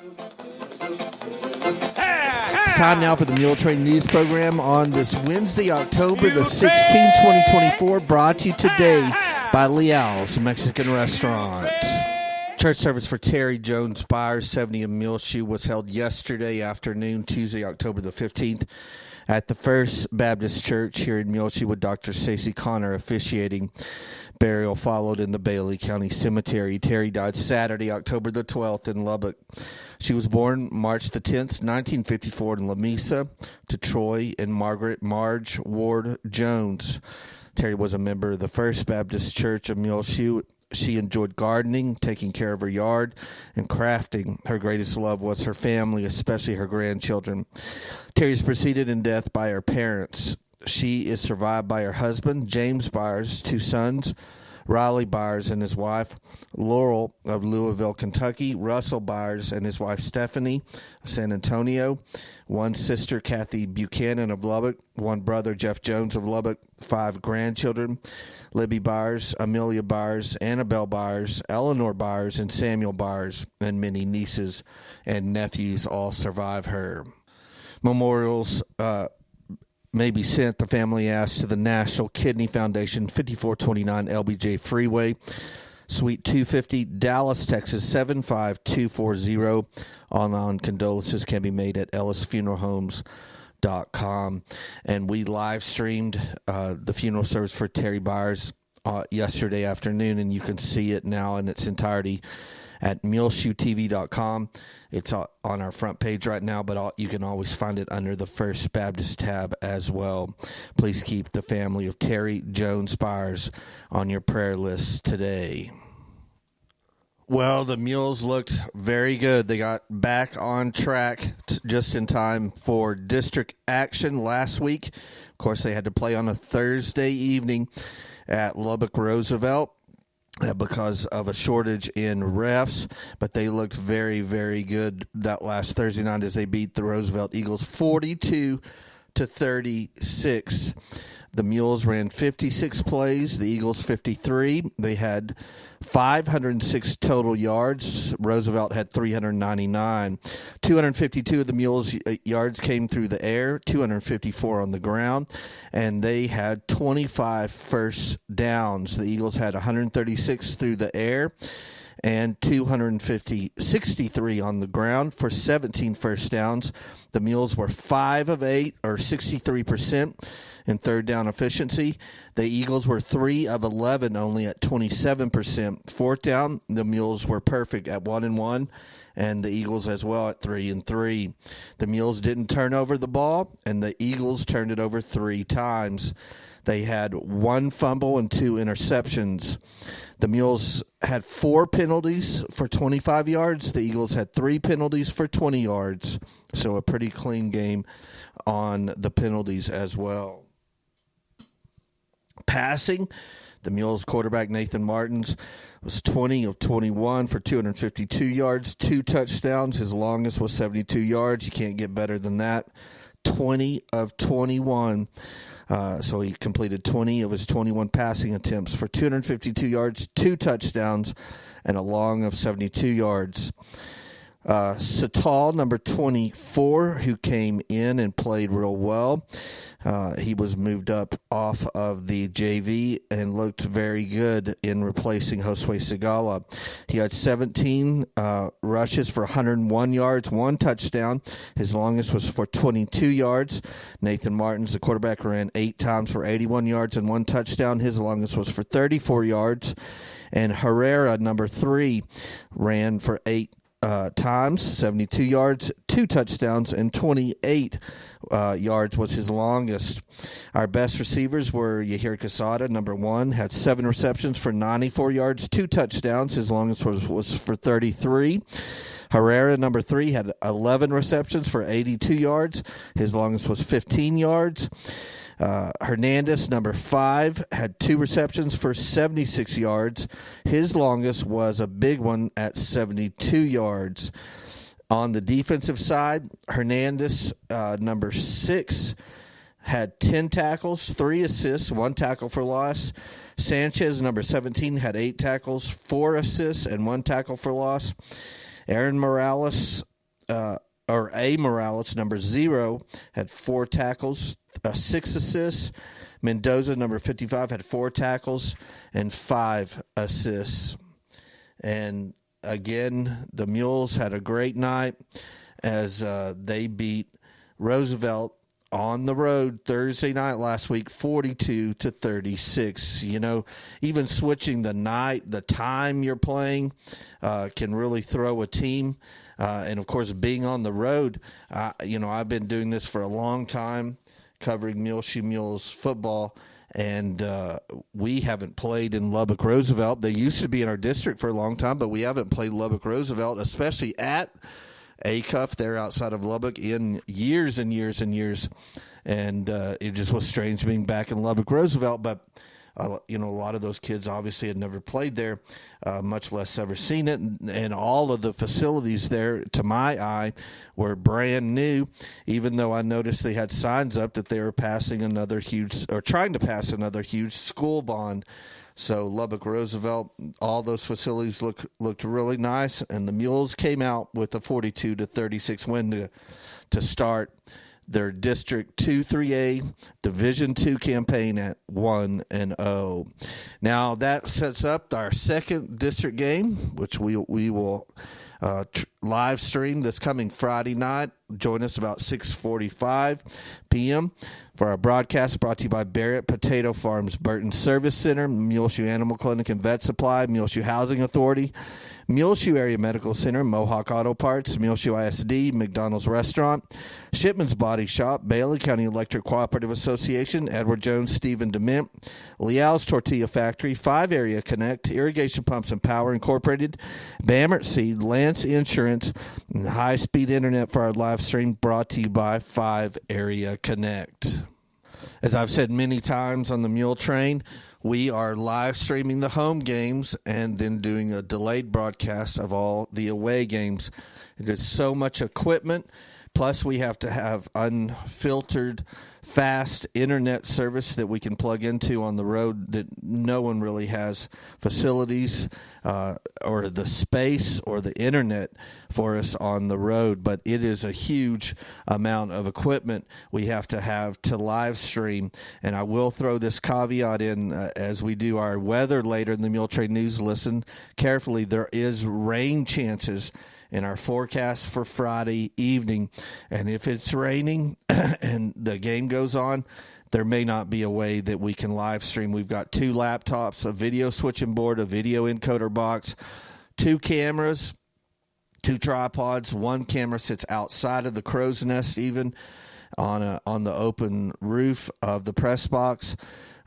It's time now for the Muletrain News Program on this Wednesday, October the 16th, 2024, brought to you today by Leal's Mexican Restaurant. Church service for Terry Jones Byers, 70 of Muleshoe, was held yesterday afternoon, Tuesday, October the 15th, at the First Baptist Church here in Muleshoe with Dr. Stacey Connor officiating. Burial followed in the Bailey County Cemetery. Terry died Saturday, October the 12th in Lubbock. She was born March the 10th, 1954 in Lamesa to Troy and Margaret Marge Ward Jones. Terry was a member of the First Baptist Church of Muleshoe. She enjoyed gardening, taking care of her yard, and crafting. Her greatest love was her family, especially her grandchildren. Terry is preceded in death by her parents. She is survived by her husband, James Byers, two sons, Riley Byers and his wife, Laurel of Louisville, Kentucky, Russell Byers and his wife, Stephanie of San Antonio, one sister, Kathy Buchanan of Lubbock, one brother, Jeff Jones of Lubbock, 5 grandchildren, Libby Byers, Amelia Byers, Annabelle Byers, Eleanor Byers, and Samuel Byers, and many nieces and nephews all survive her. Memorials may be sent, the family asks, to the National Kidney Foundation, 5429 LBJ Freeway, Suite 250, Dallas, Texas, 75240. Online condolences can be made at ellisfuneralhomes.com. And we live streamed the funeral service for Terry Byers yesterday afternoon, and you can see it now in its entirety at muleshoetv.com. It's on our front page right now, but you can always find it under the First Baptist tab as well. Please keep the family of Terry Jones Byers on your prayer list today. Well, the Mules looked very good. They got back on track just in time for district action last week. Of course, they had to play on a Thursday evening at Lubbock Roosevelt because of a shortage in refs, but they looked very, very good that last Thursday night as they beat the Roosevelt Eagles 42-36. The Mules ran 56 plays, the Eagles 53. They had 506 total yards. Roosevelt had 399. 252 of the Mules' yards came through the air, 254 on the ground, and they had 25 first downs. The Eagles had 136 through the air and 63 on the ground for 17 first downs. The Mules were 5 of 8, or 63%, in third down efficiency. The Eagles were 3 of 11, only at 27%. Fourth down, the Mules were perfect at 1-1, and the Eagles as well at 3-3. The Mules didn't turn over the ball, and the Eagles turned it over 3 times. They had 1 fumble and 2 interceptions. The Mules had 4 penalties for 25 yards. The Eagles had 3 penalties for 20 yards. So a pretty clean game on the penalties as well. Passing, the Mules quarterback Nathan Martins was 20 of 21 for 252 yards, 2 touchdowns. His longest was 72 yards. You can't get better than that. 20 of 21. So he completed 20 of his 21 passing attempts for 252 yards, 2 touchdowns, and a long of 72 yards. Satal, number 24, who came in and played real well. He was moved up off of the JV and looked very good in replacing Josue Segala. He had 17 rushes for 101 yards, 1 touchdown. His longest was for 22 yards. Nathan Martins, the quarterback, ran 8 times for 81 yards and 1 touchdown. His longest was for 34 yards. And Herrera, number 3, ran for 8 times, 72 yards, 2 touchdowns, and 28 yards was his longest. Our best receivers were Yahir Quesada, number 1, had 7 receptions for 94 yards, 2 touchdowns. His longest was for 33. Herrera, number 3, had 11 receptions for 82 yards. His longest was 15 yards. Hernandez, number 5, had 2 receptions for 76 yards. His longest was a big one at 72 yards. On the defensive side, Hernandez, number 6, had 10 tackles, 3 assists, 1 tackle for loss. Sanchez, number 17, had 8 tackles, 4 assists, and 1 tackle for loss. Aaron Morales, or A. Morales, number 0, had 4 tackles, 6 assists. Mendoza, number 55, had 4 tackles and 5 assists. And again, the Mules had a great night as they beat Roosevelt on the road Thursday night last week, 42-36. You know, even switching the time you're playing can really throw a team. And, of course, being on the road, I've been doing this for a long time, covering Muleshoe Mules football, and we haven't played in Lubbock Roosevelt. They used to be in our district for a long time, but we haven't played Lubbock Roosevelt, especially at ACUF there outside of Lubbock, in years and years and years. And it just was strange being back in Lubbock Roosevelt, but a lot of those kids obviously had never played there, much less ever seen it. And all of the facilities there, to my eye, were brand new, even though I noticed they had signs up that they were trying to pass another huge school bond. So Lubbock Roosevelt, all those facilities looked really nice, and the Mules came out with a 42-36 win to start their District 2-3A Division II campaign at 1-0. Now that sets up our second district game, which we will live stream this coming Friday night. Join us about 6:45 p.m. for our broadcast, brought to you by Barrett Potato Farms, Burton Service Center, Muleshoe Animal Clinic and Vet Supply, Muleshoe Housing Authority, Muleshoe Area Medical Center, Mohawk Auto Parts, Muleshoe ISD, McDonald's Restaurant, Shipman's Body Shop, Bailey County Electric Cooperative Association, Edward Jones, Stephen DeMint, Leal's Tortilla Factory, 5 Area Connect, Irrigation Pumps and Power Incorporated, Bammert Seed, Lance Insurance, and high-speed internet for our live stream, brought to you by 5 Area Connect. As I've said many times on the Muletrain, we are live streaming the home games and then doing a delayed broadcast of all the away games. It is so much equipment. Plus, we have to have unfiltered, fast internet service that we can plug into on the road that no one really has facilities or the space or the internet for us on the road. But it is a huge amount of equipment we have to live stream. And I will throw this caveat in as we do our weather later in the Muletrain News. Listen carefully. There is rain chances in our forecast for Friday evening. And if it's raining and the game goes on, there may not be a way that we can live stream. We've got 2 laptops, a video switching board, a video encoder box, 2 cameras, 2 tripods. 1 camera sits outside of the crow's nest, even on the open roof of the press box.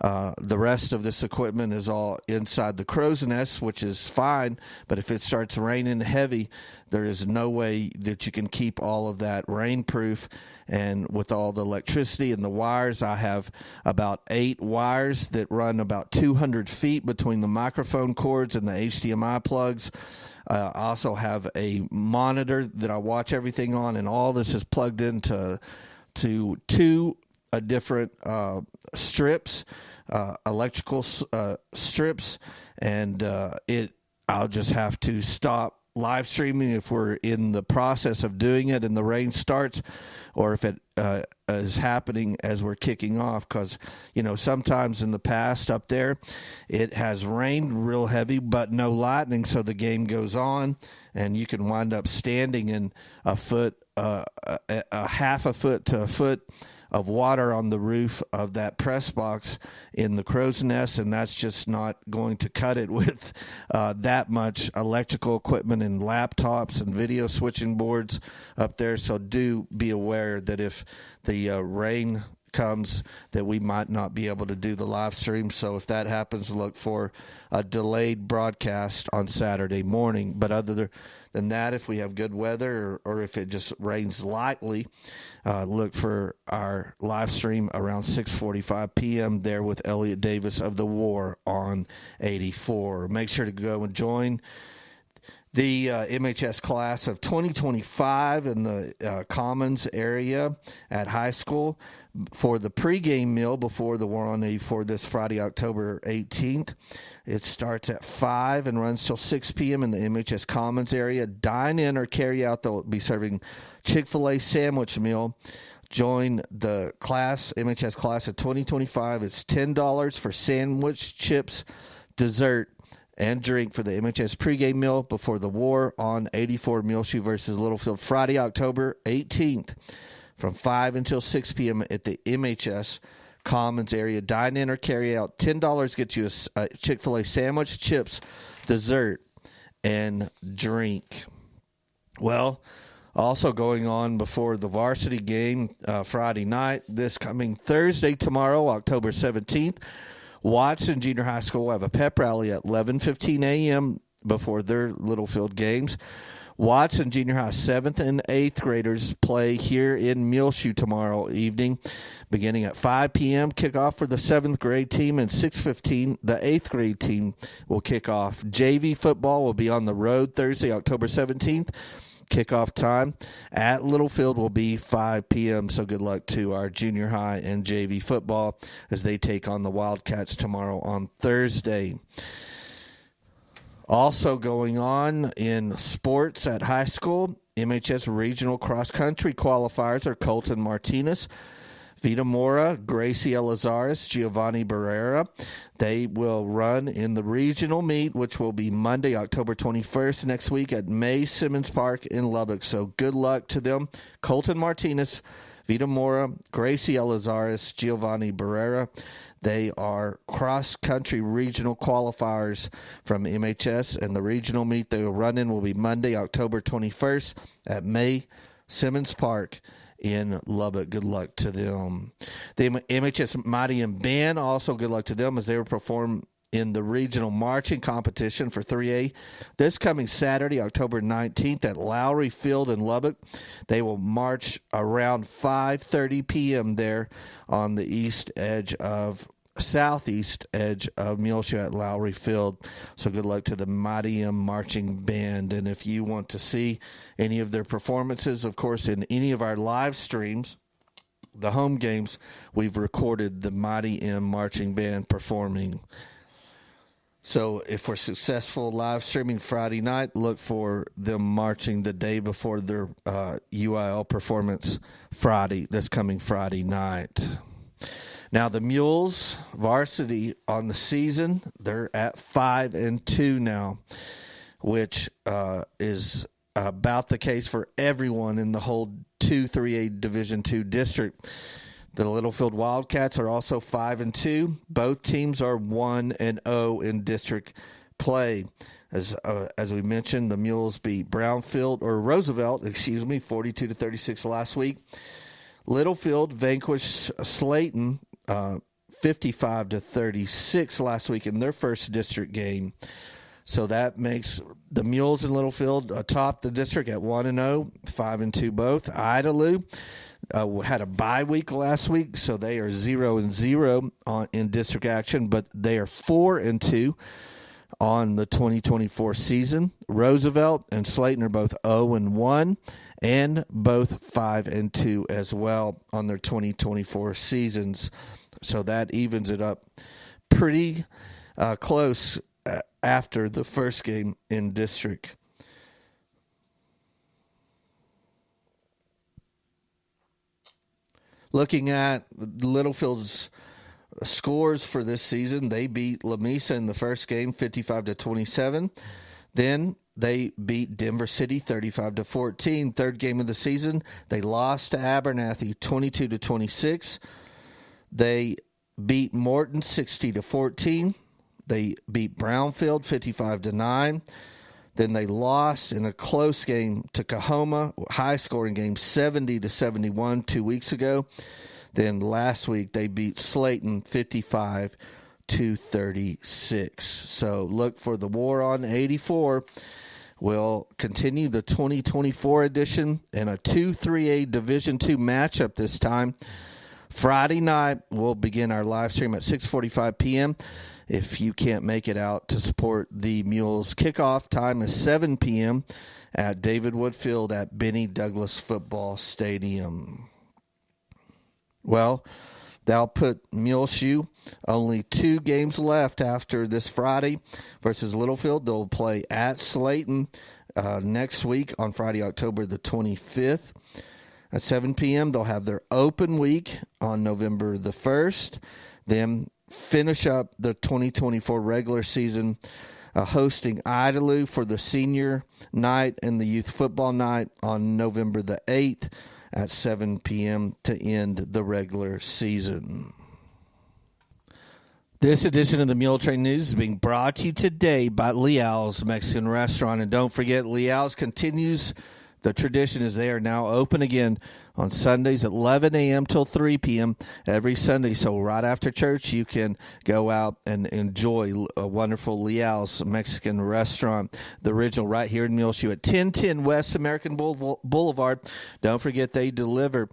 The rest of this equipment is all inside the crow's nest, which is fine. But if it starts raining heavy, there is no way that you can keep all of that rainproof. And with all the electricity and the wires, I have about 8 wires that run about 200 feet between the microphone cords and the HDMI plugs. I also have a monitor that I watch everything on, and all this is plugged into 2 different strips. Electrical strips, and I'll just have to stop live streaming if we're in the process of doing it and the rain starts, or if it is happening as we're kicking off, because sometimes in the past up there it has rained real heavy but no lightning, so the game goes on and you can wind up standing in a half a foot to a foot of water on the roof of that press box in the crow's nest, and that's just not going to cut it with that much electrical equipment and laptops and video switching boards up there. So do be aware that if the rain comes, that we might not be able to do the live stream. So if that happens, look for a delayed broadcast on Saturday morning. But other than that, if we have good weather or if it just rains lightly, look for our live stream around 6:45 p.m. there with Elliot Davis of The War on 84. Make sure to go and join The MHS class of 2025 in the Commons area at high school for the pregame meal before the War on 84 this Friday, October 18th. It starts at 5 and runs till 6 p.m. in the MHS Commons area. Dine in or carry out. They'll be serving Chick-fil-A sandwich meal. Join the class, MHS class of 2025. It's $10 for sandwich, chips, dessert, and drink for the MHS pregame meal before the War on 84 Muleshoe versus Littlefield Friday, October 18th from 5 until 6 p.m. at the MHS Commons area. Dine in or carry out. $10 gets you a Chick-fil-A sandwich, chips, dessert, and drink. Well, also going on before the varsity game Friday night, this coming Thursday, tomorrow, October 17th, Watson Junior High School will have a pep rally at 11:15 a.m. before their Littlefield games. Watson Junior High 7th and 8th graders play here in Muleshoe tomorrow evening, beginning at 5 p.m. Kickoff for the 7th grade team, and 6:15 the 8th grade team will kick off. JV football will be on the road Thursday, October 17th. Kickoff time at Littlefield will be 5 p.m., so good luck to our junior high and JV football as they take on the Wildcats tomorrow on Thursday. Also going on in sports at high school, MHS Regional Cross Country qualifiers are Colton Martinez, Vita Mora, Gracie Elizares, Giovanni Barrera. They will run in the regional meet, which will be Monday, October 21st next week at May Simmons Park in Lubbock. So good luck to them. Colton Martinez, Vita Mora, Gracie Elizares, Giovanni Barrera. They are cross-country regional qualifiers from MHS, and the regional meet they will run in will be Monday, October 21st at May Simmons Park in Lubbock. Good luck to them. The MHS Mighty and Band, also good luck to them as they will perform in the regional marching competition for 3A this coming Saturday, October 19th at Lowry Field in Lubbock. They will march around 5:30 p.m. there on the southeast edge of Muleshoe at Lowry Field. So good luck to the Mighty M Marching Band. And if you want to see any of their performances, of course, in any of our live streams, the home games, we've recorded the Mighty M Marching Band performing. So if we're successful live streaming Friday night, look for them marching the day before their UIL performance this coming Friday night. Now, the Mules varsity on the season, they're at 5-2 now, which is about the case for everyone in the whole 2-3A Division II district. The Littlefield Wildcats are also 5-2. Both teams are 1-0 in district play. As we mentioned, the Mules beat Roosevelt, 42-36 last week. Littlefield vanquished Slayton 55-36 last week in their first district game. So that makes the Mules in Littlefield atop the district at 1-0, 5-2 both. Idalou had a bye week last week, so they are 0-0 in district action, but they are 4-2 on the 2024 season. Roosevelt and Slayton are both 0-1 and both 5-2 as well on their 2024 seasons. So that evens it up pretty close after the first game in district. Looking at Littlefield's scores for this season, they beat Lamesa in the first game 55-27. Then they beat Denver City 35-14. Third game of the season, they lost to Abernathy 22-26. They beat Morton 60-14. They beat Brownfield 55-9. Then they lost in a close game to Coahoma, high-scoring game 70-71 2 weeks ago. Then last week they beat Slayton 55-36. So look for the War on 84. We'll continue the 2024 edition in a 2-3A Division II matchup this time. Friday night, we'll begin our live stream at 6:45 p.m. if you can't make it out to support the Mules. Kickoff time is 7 p.m. at David Wood Field at Benny Douglas Football Stadium. Well, that'll put Muleshoe only 2 games left after this Friday versus Littlefield. They'll play at Slayton next week on Friday, October the 25th. At 7 p.m., they'll have their open week on November the 1st. Then finish up the 2024 regular season hosting Idalou for the senior night and the youth football night on November the 8th at 7 p.m. to end the regular season. This edition of the Muletrain News is being brought to you today by Leal's Mexican Restaurant. And don't forget, Leal's continues the tradition as they are now open again on Sundays at 11 a.m. till 3 p.m. every Sunday. So right after church, you can go out and enjoy a wonderful Leal's Mexican Restaurant, the original right here in Muleshoe at 1010 West American Boulevard. Don't forget they deliver.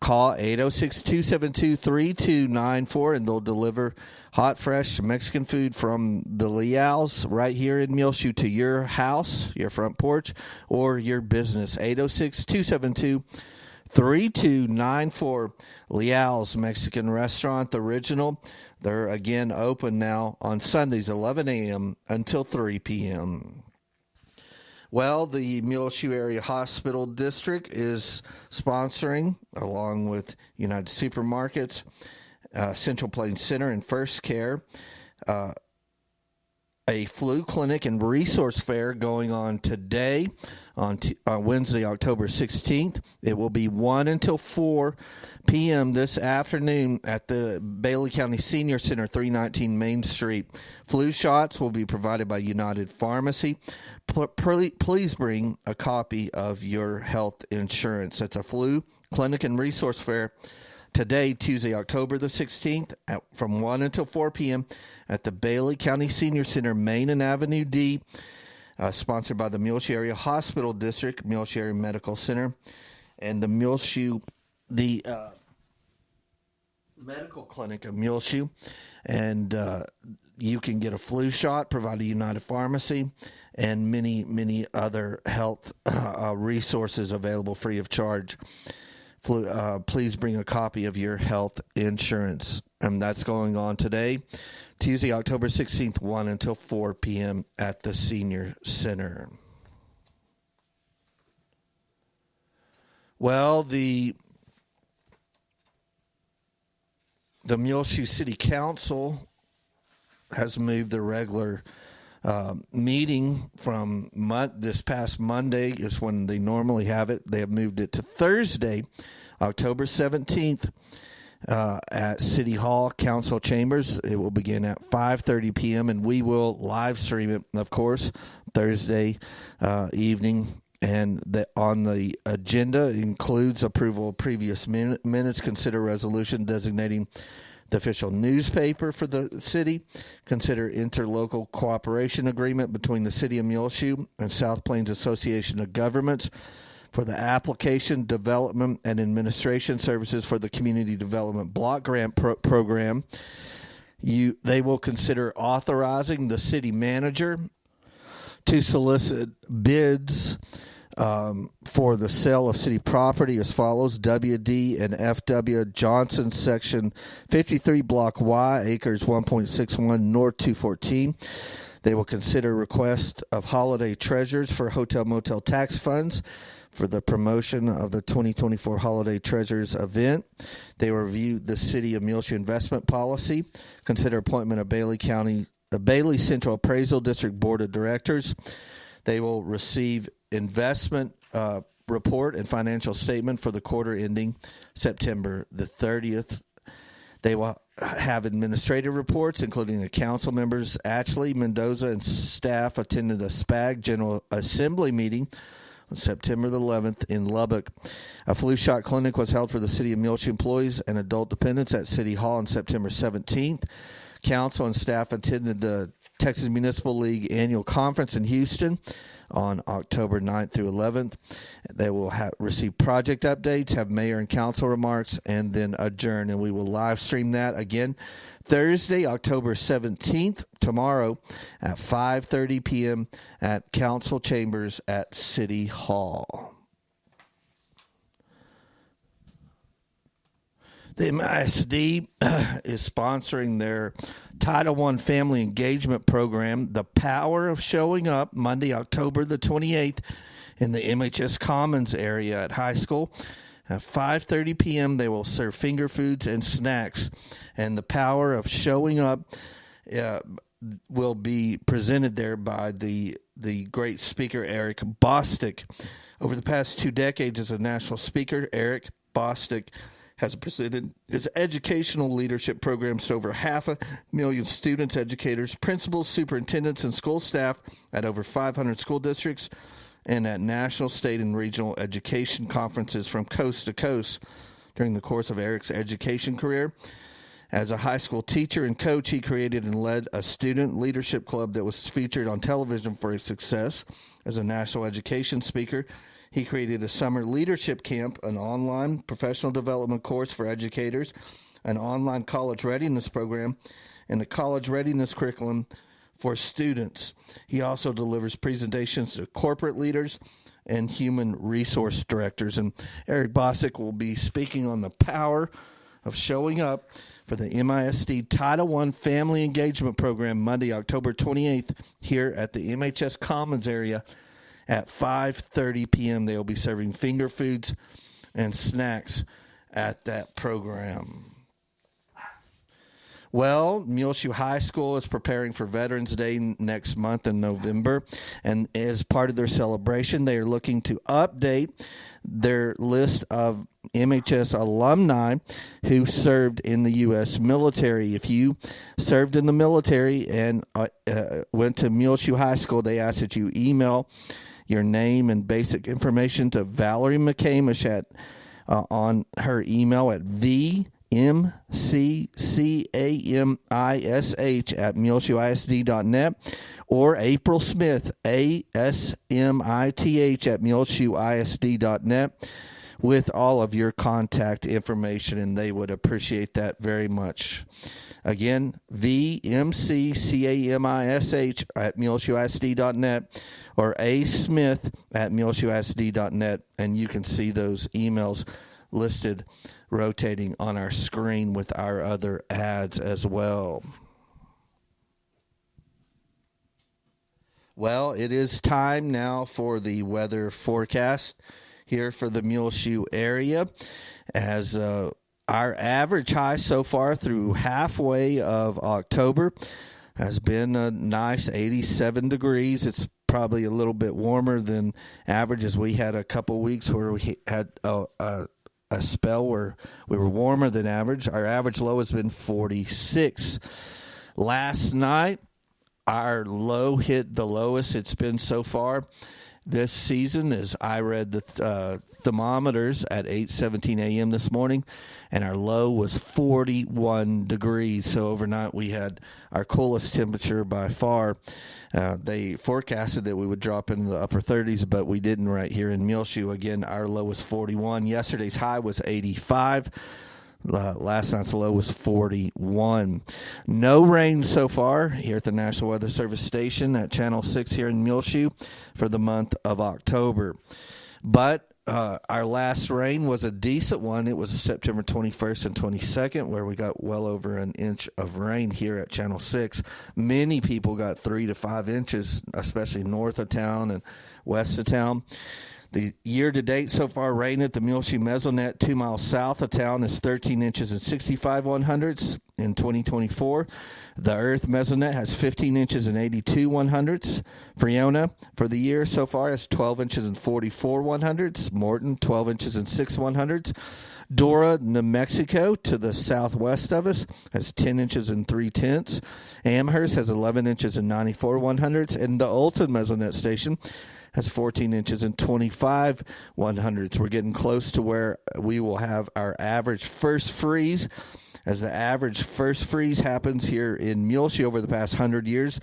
Call 806-272-3294 and they'll deliver hot, fresh Mexican food from the Leals right here in Muleshoe to your house, your front porch, or your business. 806-272-3294. Leal's Mexican Restaurant, the original. They're again open now on Sundays, 11 a.m. until 3 p.m. Well, the Muleshoe Area Hospital District is sponsoring, along with United Supermarkets, Central Plains Center, and First Care, a flu clinic and resource fair going on today on Wednesday, October 16th. It will be 1 until 4 p.m. this afternoon at the Bailey County Senior Center, 319 Main Street. Flu shots will be provided by United Pharmacy. Please bring a copy of your health insurance. It's a flu clinic and resource fair today, Tuesday, October the 16th, from 1 until 4 p.m. at the Bailey County Senior Center, Main and Avenue D, sponsored by the Muleshoe Area Hospital District, Muleshoe Area Medical Center, and the Muleshoe, the Medical Clinic of Muleshoe. And you can get a flu shot provided by United Pharmacy and many, many other health resources available free of charge. Please bring a copy of your health insurance. And that's going on today, Tuesday, October 16th, 1 until 4 p.m. at the Senior Center. Well, the Muleshoe City Council has moved the regular meeting from this past Monday is when they normally have it. They have moved it to Thursday, October 17th at City Hall Council Chambers. It will begin at 5:30 p.m. and we will live stream it, of course, Thursday evening. And on the agenda includes approval of previous minutes, consider resolution designating the official newspaper for the city, consider interlocal cooperation agreement between the City of Muleshoe and South Plains Association of Governments for the application, development, and administration services for the Community Development Block Grant Program. They will consider authorizing the city manager to solicit bids for the sale of city property as follows: WD and FW Johnson, Section 53, Block Y, acres 1.61, North 214. They will consider request of holiday treasures for hotel motel tax funds for the promotion of the 2024 Holiday Treasures event. They will review the City of Muleshoe investment policy, consider appointment of Bailey Central Appraisal District Board of Directors. They will receive investment report and financial statement for the quarter ending September the 30th. They will have administrative reports, including the council members. Ashley Mendoza and staff attended a SPAG General Assembly meeting on September the 11th in Lubbock. A flu shot clinic was held for the City of Muleshoe employees and adult dependents at City Hall on September 17th. Council and staff attended the Texas Municipal League annual conference in Houston on October 9th through 11th. They will receive project updates, have mayor and council remarks, and then adjourn. And we will live stream that again Thursday, October 17th, tomorrow at 5:30 p.m. at Council Chambers at City Hall. The MISD is sponsoring their Title I Family Engagement Program, The Power of Showing Up, Monday, October the 28th, in the MHS Commons area at high school. At 5:30 p.m., they will serve finger foods and snacks. And The Power of Showing Up will be presented there by the great speaker, Eric Bostic. Over the past 2 decades as a national speaker, Eric Bostic has presented his educational leadership programs to over 500,000 students, educators, principals, superintendents, and school staff at over 500 school districts and at national, state, and regional education conferences from coast to coast. During the course of Eric's education career, as a high school teacher and coach, he created and led a student leadership club that was featured on television for his success. As a national education speaker, he created a summer leadership camp, an online professional development course for educators, an online college readiness program, and a college readiness curriculum for students. He also delivers presentations to corporate leaders and human resource directors. And Eric Bostic will be speaking on the power of showing up for the MISD Title I Family Engagement Program Monday, October 28th, here at the MHS Commons area. At 5:30 p.m., they will be serving finger foods and snacks at that program. Well, Muleshoe High School is preparing for Veterans Day next month in November, and as part of their celebration, they are looking to update their list of MHS alumni who served in the U.S. military. If you served in the military and went to Muleshoe High School, they ask that you email your name and basic information to Valerie McCamish on her email at vmccamish@muleshoeisd.net or April Smith, ASMITH@muleshoeisd.net with all of your contact information, and they would appreciate that very much. Again, vmccamish@muleshoeisd.net or asmith@muleshoeisd.net, and you can see those emails listed rotating on our screen with our other ads as well. Well, it is time now for the weather forecast here for the Muleshoe area, as our average high so far through halfway of October has been a nice 87 degrees. It's probably a little bit warmer than average, as we had a couple weeks where we had a spell where we were warmer than average. Our average low has been 46. Last night, our low hit the lowest it's been so far this season, as I read the thermometers at 8:17 a.m. this morning, and our low was 41 degrees. So overnight we had our coolest temperature by far. They forecasted that we would drop into the upper 30s, but we didn't right here in Muleshoe. Again, our low was 41. Yesterday's high was 85. Last night's low was 41. No rain so far here at the National Weather Service station at Channel 6 here in Muleshoe for the month of October. But our last rain was a decent one. It was September 21st and 22nd, where we got well over an inch of rain here at Channel 6. Many people got 3 to 5 inches, especially north of town and west of town. The year-to-date so far, rain at the Muleshoe Mesonet 2 miles south of town is 13 inches and 65 1/100ths in 2024. The Earth Mesonet has 15 inches and 82 1/100ths. Friona for the year so far has 12 inches and 44 1/100ths. Morton, 12 inches and 6 1/100ths. Dora, New Mexico, to the southwest of us, has 10 inches and 3/10ths. Amherst has 11 inches and 94 1/100ths. And the Olton Mesonet station has 14 inches and 25 1/100ths. We're getting close to where we will have our average first freeze. As the average first freeze happens here in Muleshoe over the past 100 years,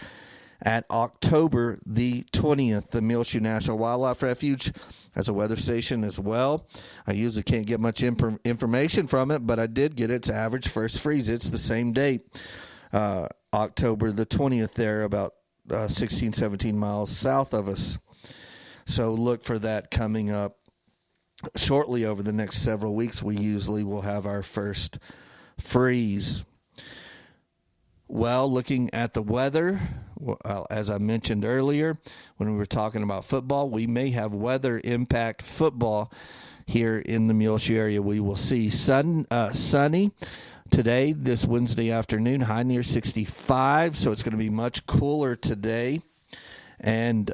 at October the 20th. The Muleshoe National Wildlife Refuge has a weather station as well. I usually can't get much information from it, but I did get its average first freeze. It's the same date, October the 20th there, about 16, 17 miles south of us. So look for that coming up shortly over the next several weeks. We usually will have our first freeze. Well, looking at the weather, as I mentioned earlier, when we were talking about football, we may have weather impact football here in the Muleshoe area. We will see sunny today, this Wednesday afternoon, high near 65, so it's going to be much cooler today. And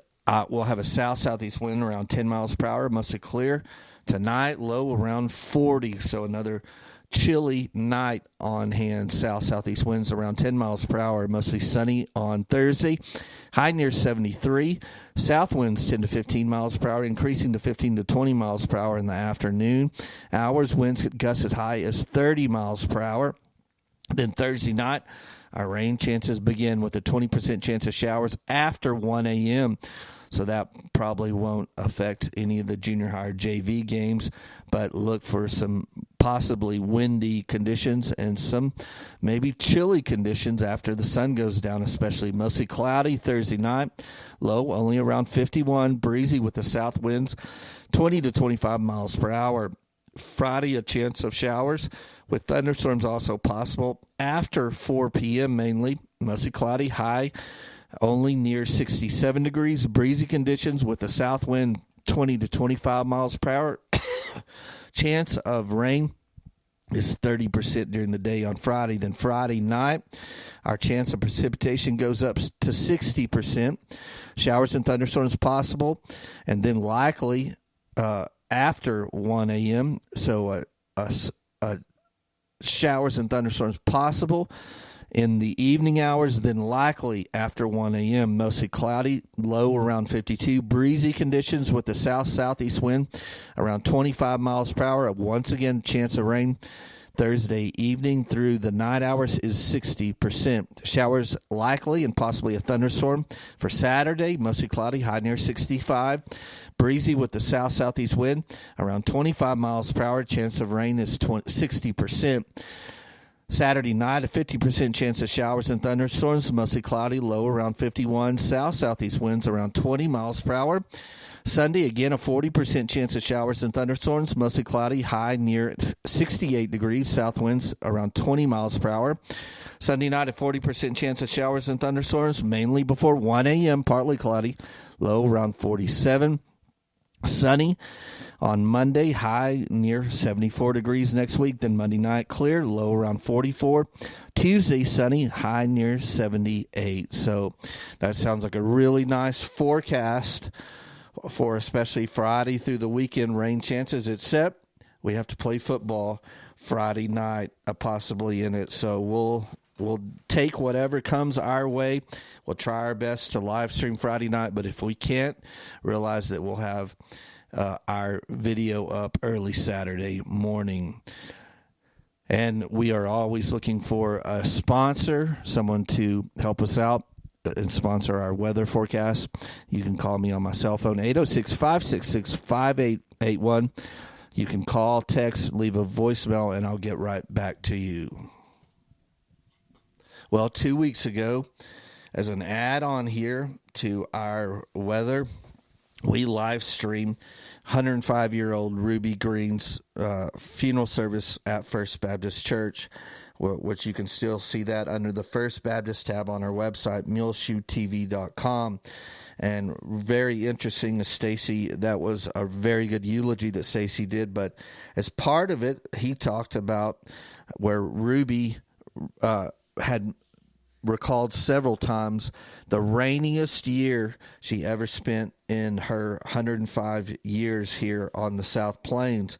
we'll have a south-southeast wind around 10 miles per hour, mostly clear. Tonight, low around 40, so another chilly night on hand. South-southeast winds around 10 miles per hour, mostly sunny on Thursday. High near 73. South winds 10 to 15 miles per hour, increasing to 15 to 20 miles per hour in the afternoon. Hours winds could gust as high as 30 miles per hour. Then Thursday night, our rain chances begin with a 20% chance of showers after 1 a.m., so that probably won't affect any of the junior high JV games, but look for some possibly windy conditions and some maybe chilly conditions after the sun goes down, especially mostly cloudy Thursday night. Low only around 51, breezy with the south winds 20 to 25 miles per hour. Friday, a chance of showers with thunderstorms also possible after 4 p.m. mainly. Mostly cloudy, high only near 67 degrees. Breezy conditions with the south wind 20 to 25 miles per hour. Chance of rain is 30% during the day on Friday. Then Friday night, our chance of precipitation goes up to 60%. Showers and thunderstorms possible, and then likely after 1 a.m. So showers and thunderstorms possible in the evening hours, then likely after 1 a.m. Mostly cloudy, low around 52. Breezy conditions with the south-southeast wind around 25 miles per hour. Once again, chance of rain Thursday evening through the night hours is 60%. Showers likely and possibly a thunderstorm for Saturday. Mostly cloudy, high near 65. Breezy with the south-southeast wind around 25 miles per hour. Chance of rain is 60%. Saturday night, a 50% chance of showers and thunderstorms, mostly cloudy, low around 51. South-southeast winds around 20 miles per hour. Sunday, again, a 40% chance of showers and thunderstorms, mostly cloudy, high near 68 degrees. South winds around 20 miles per hour. Sunday night, a 40% chance of showers and thunderstorms, mainly before 1 a.m., partly cloudy, low around 47. Sunny on Monday, high near 74 degrees next week. Then Monday night, clear, low around 44. Tuesday, sunny, high near 78. So that sounds like a really nice forecast for especially Friday through the weekend. Rain chances, except we have to play football Friday night, possibly in it. So we'll take whatever comes our way. We'll try our best to live stream Friday night, but if we can't, realize that we'll have our video up early Saturday morning. And we are always looking for a sponsor, someone to help us out and sponsor our weather forecast. You can call me on my cell phone, 806-566-5881. You can call, text, leave a voicemail, and I'll get right back to you. Well, 2 weeks ago, as an add-on here to our weather, we live streamed 105-year-old Ruby Green's funeral service at First Baptist Church, which you can still see that under the First Baptist tab on our website, muleshoetv.com. And very interesting, Stacy, that was a very good eulogy that Stacy did. But as part of it, he talked about where Ruby had recalled several times the rainiest year she ever spent in her 105 years here on the South Plains.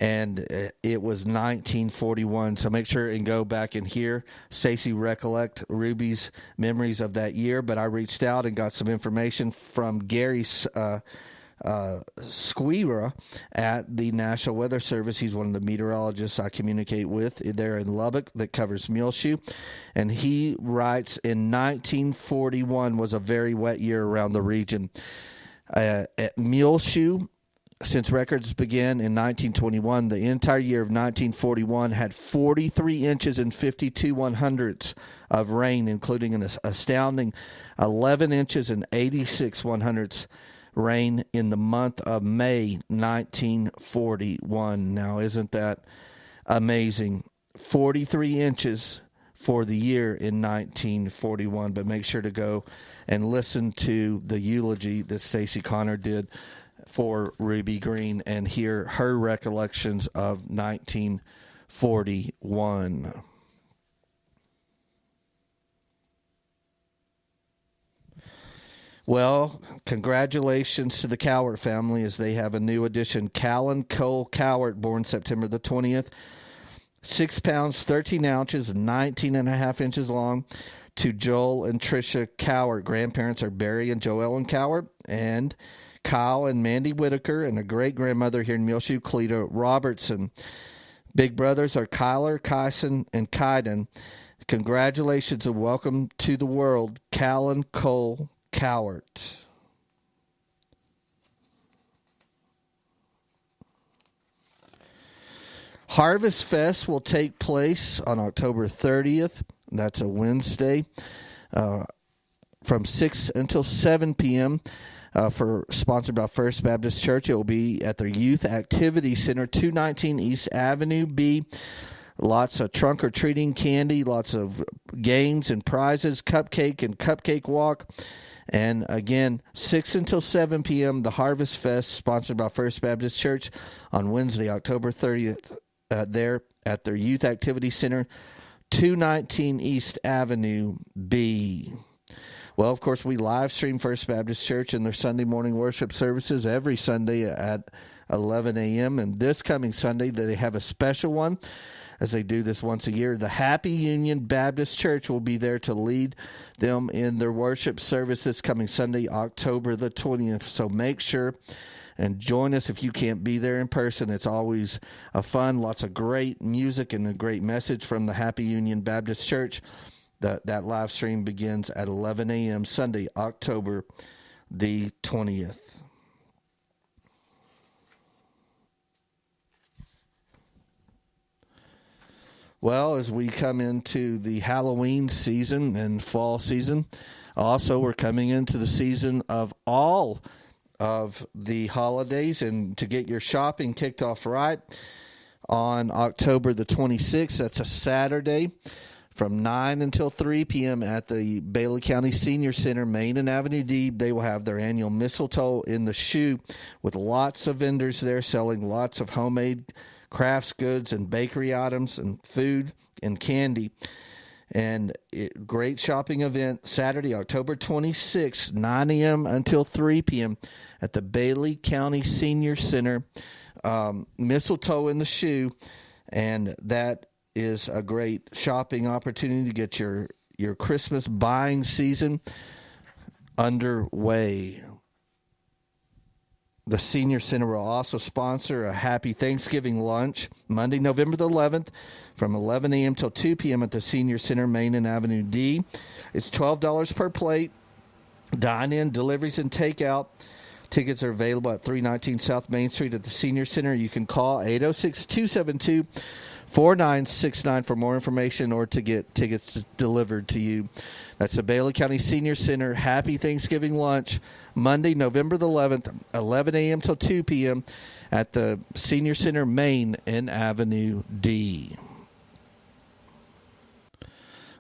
And it was 1941. So make sure and go back and hear Stacy recollect Ruby's memories of that year. But I reached out and got some information from Gary Squira at the National Weather Service. He's one of the meteorologists I communicate with there in Lubbock that covers muleshoe. And he writes, in 1941 was a very wet year around the region. At muleshoe, since records began in 1921, the entire year of 1941 had 43 inches and 52 100ths of rain, including an astounding 11 inches and 86 100ths rain in the month of May 1941. Now, isn't that amazing? 43 inches for the year in 1941. But make sure to go and listen to the eulogy that Stacy Connor did for Ruby Green and hear her recollections of 1941. Well, congratulations to the Cowart family as they have a new addition. Callan Cole Cowart, born September the 20th, 6 pounds, 13 ounces, 19 and a half inches long, to Joel and Tricia Cowart. Grandparents are Barry and Joellen Cowart, and Kyle and Mandy Whitaker, and a great-grandmother here in Muleshoe, Cleta Robertson. Big brothers are Kyler, Kyson, and Kyden. Congratulations and welcome to the world, Callan Cole Cowart. Harvest Fest will take place on October 30th. That's a Wednesday, from 6 until 7 p.m. Sponsored by First Baptist Church. It will be at their Youth Activity Center, 219 East Avenue B. Lots of trunk or treating candy, lots of games and prizes, cupcake and cupcake walk. And again, 6 until 7 p.m., the Harvest Fest, sponsored by First Baptist Church, on Wednesday, October 30th, there at their Youth Activity Center, 219 East Avenue B. Well, of course, we live stream First Baptist Church and their Sunday morning worship services every Sunday at 11 a.m. And this coming Sunday, they have a special one, as they do this once a year. The Happy Union Baptist Church will be there to lead them in their worship service this coming Sunday, October the 20th. So make sure and join us if you can't be there in person. It's always a fun, lots of great music and a great message from the Happy Union Baptist Church. That live stream begins at 11 a.m. Sunday, October the 20th. Well, as we come into the Halloween season and fall season, also we're coming into the season of all of the holidays. And to get your shopping kicked off right, on October the 26th, that's a Saturday, from 9 until 3 p.m. at the Bailey County Senior Center, Main and Avenue D. They will have their annual Mistletoe in the Shoe, with lots of vendors there selling lots of homemade crafts, goods, and bakery items, and food and candy. And great shopping event, Saturday, October 26th, 9 a.m. until 3 p.m. at the Bailey County Senior Center, Mistletoe in the Shoe. And that is a great shopping opportunity to get your Christmas buying season underway. The Senior Center will also sponsor a Happy Thanksgiving lunch Monday, November the 11th, from 11 a.m. till 2 p.m. at the Senior Center, Main and Avenue D. It's $12 per plate. Dine-in, deliveries, and takeout. Tickets are available at 319 South Main Street at the Senior Center. You can call 806-272-4969 for more information or to get tickets delivered to you. That's the Bailey County Senior Center Happy Thanksgiving Lunch, Monday, November the 11th, 11 a.m. till 2 p.m. at the Senior Center, Main and Avenue D.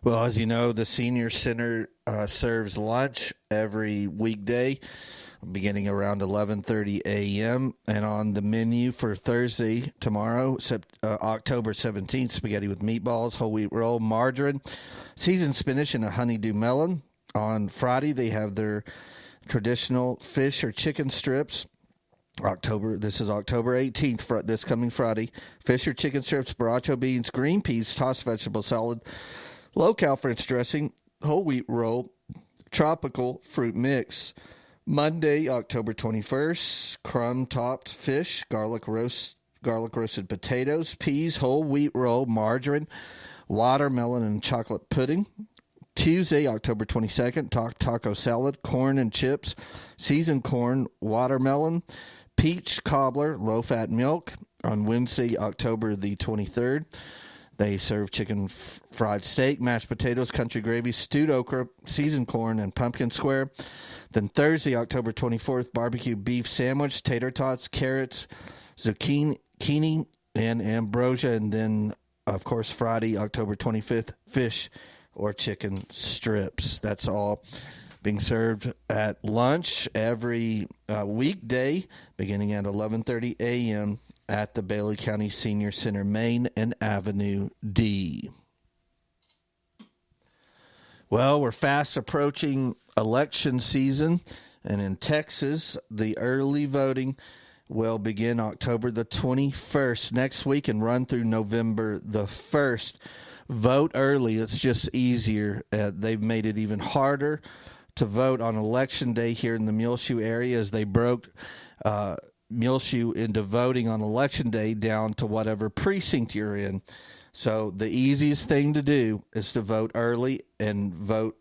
Well, as you know, the Senior Center serves lunch every weekday, beginning around 11:30 a.m. And on the menu for Thursday, tomorrow, October 17th, spaghetti with meatballs, whole wheat roll, margarine, seasoned spinach, and a honeydew melon. On Friday, they have their traditional fish or chicken strips. This is October 18th, this coming Friday. Fish or chicken strips, borracho beans, green peas, tossed vegetable salad, low-cal French dressing, whole wheat roll, tropical fruit mix. Monday, October 21st, crumb-topped fish, garlic roasted potatoes, peas, whole wheat roll, margarine, watermelon, and chocolate pudding. Tuesday, October 22nd, taco salad, corn and chips, seasoned corn, watermelon, peach cobbler, low-fat milk. On Wednesday, October the 23rd, they serve chicken fried steak, mashed potatoes, country gravy, stewed okra, seasoned corn, and pumpkin square. Then Thursday, October 24th, barbecue beef sandwich, tater tots, carrots, zucchini, and ambrosia. And then, of course, Friday, October 25th, fish or chicken strips. That's all being served at lunch every weekday beginning at 11:30 a.m. at the Bailey County Senior Center, Main and Avenue D. Well, we're fast approaching election season, and in Texas, the early voting will begin October the 21st next week and run through November the 1st. Vote early. It's just easier. They've made it even harder to vote on Election Day here in the Muleshoe area as they broke Muleshoe into voting on Election Day down to whatever precinct you're in. So the easiest thing to do is to vote early and vote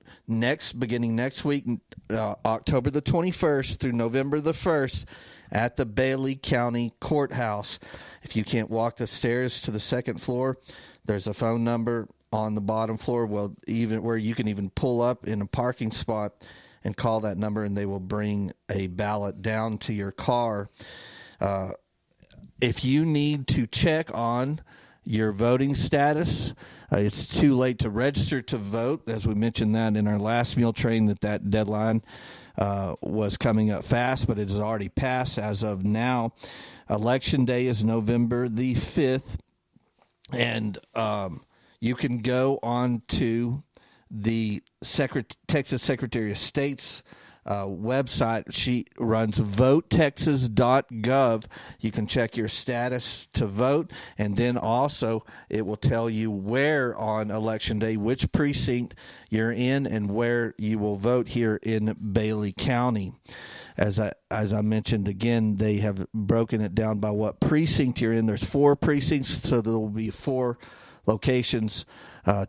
beginning next week, October the 21st through November the 1st at the Bailey County Courthouse. If you can't walk the stairs to the second floor, there's a phone number on the bottom floor, where you can even pull up in a parking spot and call that number, and they will bring a ballot down to your car. If you need to check on your voting status, it's too late to register to vote. As we mentioned that in our last Muletrain, that deadline was coming up fast, but it has already passed as of now. Election Day is November the 5th, and you can go on to the Texas Secretary of State's website. She runs votetexas.gov. You can check your status to vote, and then also it will tell you where on Election Day, which precinct you're in, and where you will vote here in Bailey County. As I mentioned again, they have broken it down by what precinct you're in. There's 4 precincts, so there will be 4 locations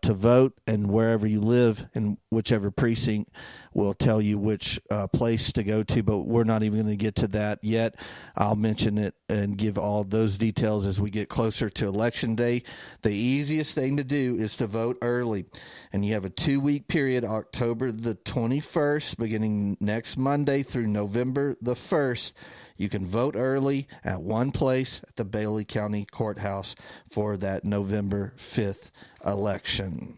to vote, and wherever you live in whichever precinct will tell you which place to go to, but we're not even going to get to that yet. I'll mention it and give all those details as we get closer to Election Day. The easiest thing to do is to vote early, and you have a 2-week period, October the 21st, beginning next Monday through November the 1st. You can vote early at one place at the Bailey County Courthouse for that November 5th election.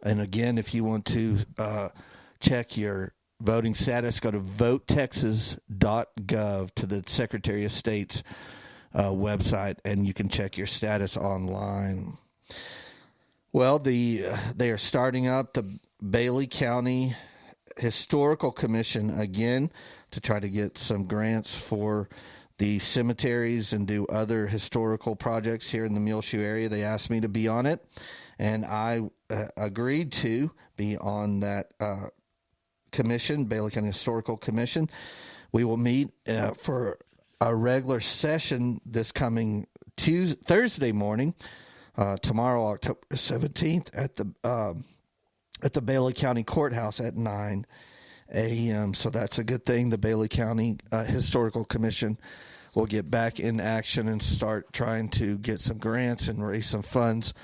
And again, if you want to check your voting status, go to votetexas.gov to the Secretary of State's website, and you can check your status online. Well, they are starting up the Bailey County Historical Commission again to try to get some grants for the cemeteries and do other historical projects here in the Muleshoe area. They asked me to be on it, and I agreed to be on that commission, Bailey County Historical Commission. We will meet for a regular session this coming Thursday morning, tomorrow, October 17th, at the Bailey County Courthouse at 9 a.m. So that's a good thing. The Bailey County Historical Commission will get back in action and start trying to get some grants and raise some funds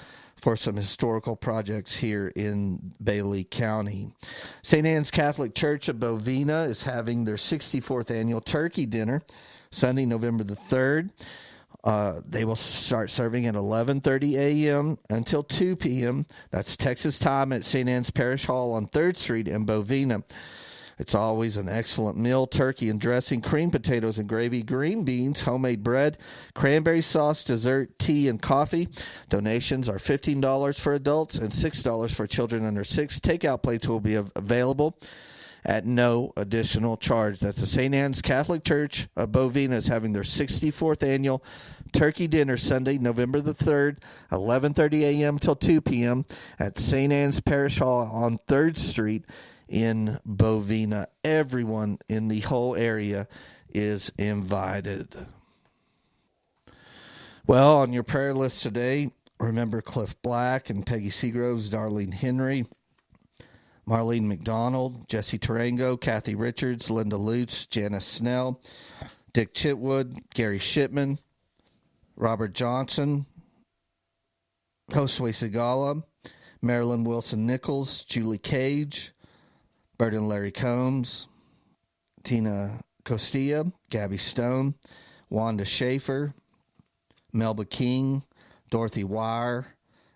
for some historical projects here in Bailey County. St. Anne's Catholic Church of Bovina is having their 64th annual turkey dinner Sunday, November the 3rd. They will start serving at 11:30 a.m. until 2 p.m. That's Texas time at St. Anne's Parish Hall on 3rd Street in Bovina. It's always an excellent meal: turkey and dressing, creamed potatoes and gravy, green beans, homemade bread, cranberry sauce, dessert, tea, and coffee. Donations are $15 for adults and $6 for children under 6. Takeout plates will be available at no additional charge. That's the St. Anne's Catholic Church of Bovina is having their 64th annual turkey dinner Sunday, November the 3rd, 11:30 a.m. till 2 p.m. at St. Anne's Parish Hall on 3rd Street in Bovina. Everyone in the whole area is invited. Well, on your prayer list today, remember Cliff Black and Peggy Seagroves, Darlene Henry, Marlene McDonald, Jesse Tarango, Kathy Richards, Linda Lutz, Janice Snell, Dick Chitwood, Gary Shipman, Robert Johnson, Josue Segala, Marilyn Wilson Nichols, Julie Cage, Bert and Larry Combs, Tina Costilla, Gabby Stone, Wanda Schaefer, Melba King, Dorothy Wire,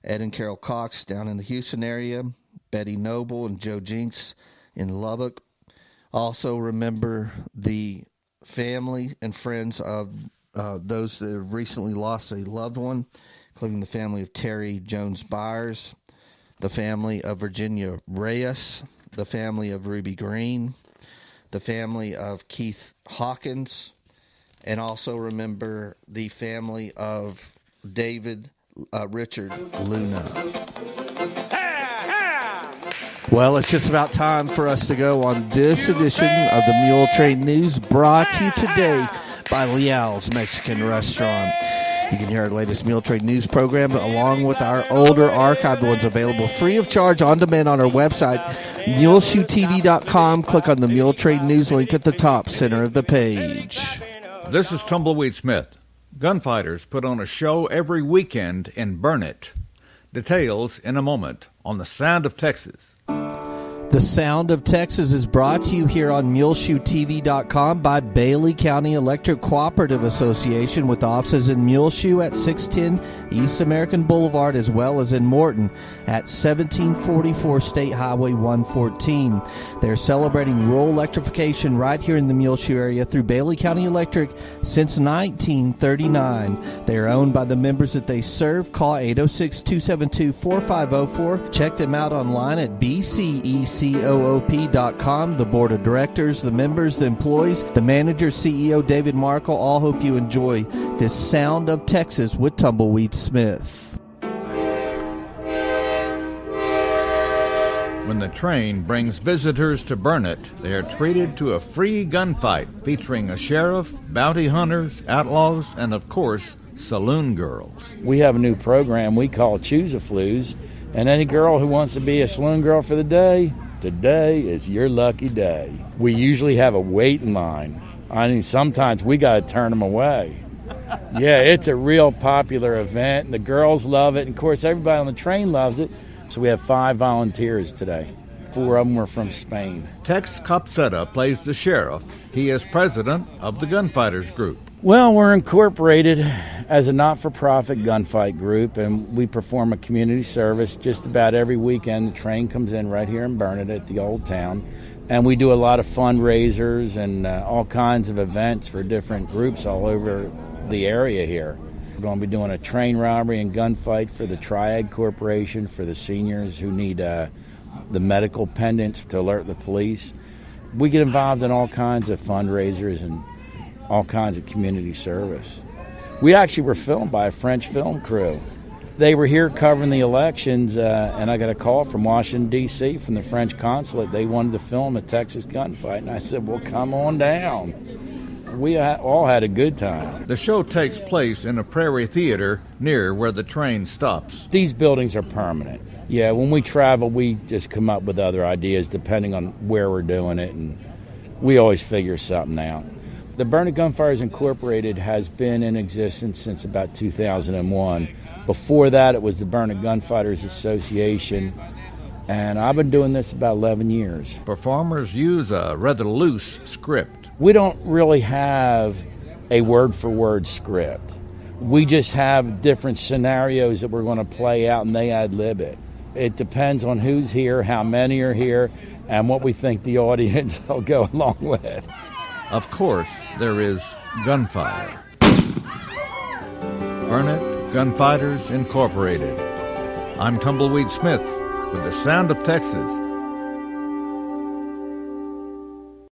Ed and Carol Cox down in the Houston area, Betty Noble and Joe Jinks in Lubbock. Also remember the family and friends of those that have recently lost a loved one, including the family of Terry Jones Byers, the family of Virginia Reyes, the family of Ruby Green, the family of Keith Hawkins, and also remember the family of David Richard Luna. Well, it's just about time for us to go on this edition of the Muletrain News, brought to you today by Leal's Mexican Restaurant. You can hear our latest Muletrain News program along with our older archived ones available free of charge on demand on our website, muleshoetv.com. Click on the Muletrain News link at the top center of the page. This is Tumbleweed Smith. Gunfighters put on a show every weekend in Burnett. Details in a moment on The Sound of Texas. The Sound of Texas is brought to you here on MuleshoeTV.com by Bailey County Electric Cooperative Association, with offices in Muleshoe at 610 East American Boulevard, as well as in Morton at 1744 State Highway 114. They're celebrating rural electrification right here in the Muleshoe area through Bailey County Electric since 1939. They are owned by the members that they serve. Call 806-272-4504. Check them out online at BCEC. COOP.com. The board of directors, the members, the employees, the manager, CEO David Markle, all hope you enjoy this Sound of Texas with Tumbleweed Smith. When the train brings visitors to Burnett, they are treated to a free gunfight featuring a sheriff, bounty hunters, outlaws, and of course, saloon girls. We have a new program we call Choose a Flues, and any girl who wants to be a saloon girl for the day, today is your lucky day. We usually have a waiting line. I mean, sometimes we got to turn them away. Yeah, it's a real popular event, and the girls love it. And, of course, everybody on the train loves it. So we have 5 volunteers today. 4 of them were from Spain. Tex Copsetta plays the sheriff. He is president of the Gunfighters Group. Well, we're incorporated as a not-for-profit gunfight group, and we perform a community service just about every weekend. The train comes in right here in Burnett at the Old Town, and we do a lot of fundraisers and all kinds of events for different groups all over the area here. We're going to be doing a train robbery and gunfight for the Triad Corporation for the seniors who need the medical pendants to alert the police. We get involved in all kinds of fundraisers and all kinds of community service. We actually were filmed by a French film crew. They were here covering the elections, and I got a call from Washington, D.C., from the French consulate. They wanted to film a Texas gunfight, and I said, well, come on down. We all had a good time. The show takes place in a prairie theater near where the train stops. These buildings are permanent. Yeah, when we travel, we just come up with other ideas depending on where we're doing it, and we always figure something out. The Burnett Gunfighters Incorporated has been in existence since about 2001. Before that, it was the Burnett Gunfighters Association, and I've been doing this about 11 years. Performers use a rather loose script. We don't really have a word-for-word script. We just have different scenarios that we're going to play out, and they ad-lib it. It depends on who's here, how many are here, and what we think the audience will go along with. Of course, there is gunfire. Burnett Gunfighters Incorporated. I'm Tumbleweed Smith with the Sound of Texas.